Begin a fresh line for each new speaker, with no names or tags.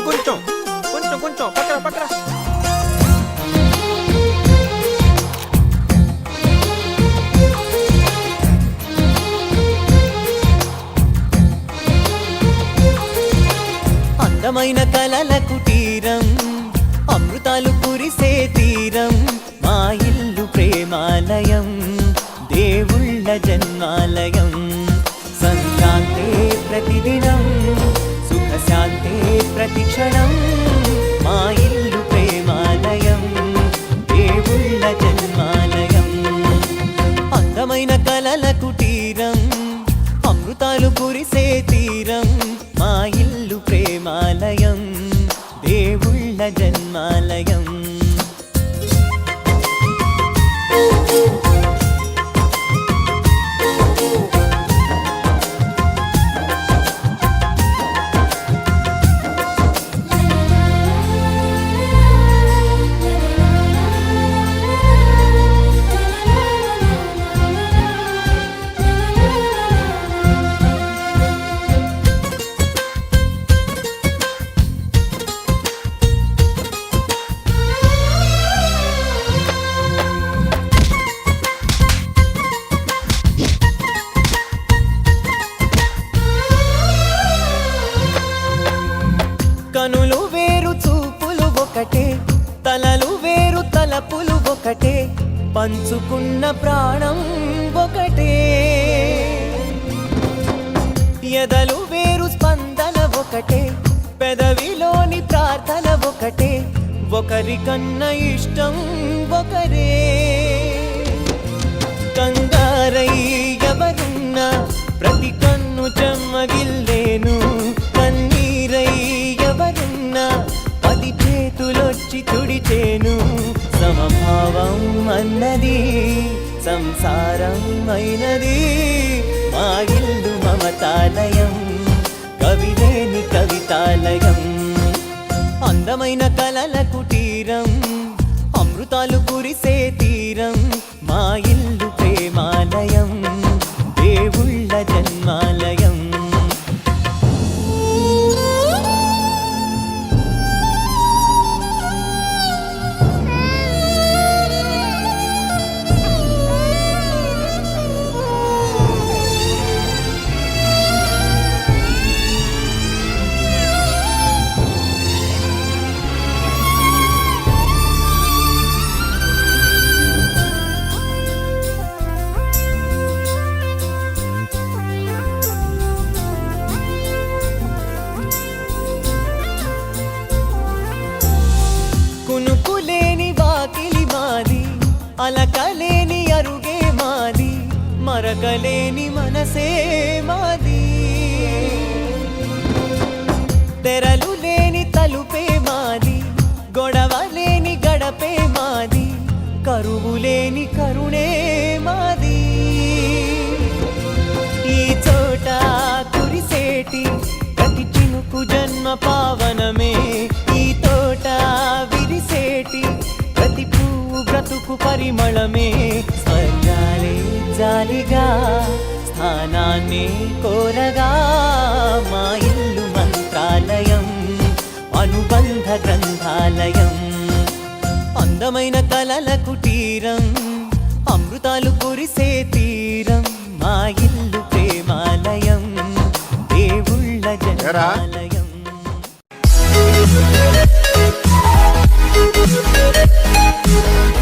ఇంకొంచెం కొంచెం కొంచెం పక్కన పక్కన.
అందమైన కలల కుటీరం, అమృతాలు కురిసే తీరం, మా ఇల్లు ప్రేమాలయం, దేవుళ్ళ జన్మాలయం. సంక్రాంతే ప్రతిదినం, సుఖశాంతే ప్రతిక్షణం, మా ఇల్లు ప్రేమాలయం, దేవుళ్ళ జన్మాలయం. అందమైన కలల కుటీరం, అమృతాలు కురిసే తీరం, మా ఇల్లు ప్రేమాలయం, దేవుళ్ళ జన్మాలయం. కనులు వేరు చూపులు ఒకటే, తలలు వేరు తలపులు ఒకటే, పంచుకున్న ప్రాణం ఒకటే. ఎదలు వేరు స్పందన ఒకటే, పెదవిలోని ప్రార్థన ఒకటే, ఒకరికన్నా ఇష్టం ఒకరే. కంగారై ఎవరున్నా ప్రతి కన్ను చెమ్మగిల్లేను, కన్నీరై ఎవరున్నా పది చేతులొచ్చి తుడిచేను. సమభావం అన్నది సంసారం అయినది, మా ఇల్లు మమతాలయం, కవిలేని కవితాలయం. అందమైన కలల కుటీరం, అమృతాలు కురిసే తీరం, మా ఇల్లు ప్రేమాలయం, దేవుళ్ళ జన్మాలయం. కునుకులేని వాకిలి మాది, అలకలేని అరుగే మాది, మరకలేని మనసే మాది. తెరలు లేని తలుపే మాది, గొడవ లేని గడపే మాది, కరువు లేని కరుణే మాది. ఈ చోట కురిసేటి ప్రతి చినుకు జన్మ పావనమే, ఈ తోట విరిసేటి ప్రతి పువ్వు బ్రతుకు పరిమళమే. స్వర్గాలే జాలిగా స్థానాన్ని కోరగా, మా ఇల్లు మంత్రాలయం, అనుబంధ గ్రంథాలయం. అందమైన కలల కుటీరం, అమృతాలు కురిసే తీరం, మా ఇల్లు ప్రేమాలయం, దేవుళ్ళ జన్మాలయం.
Thank you.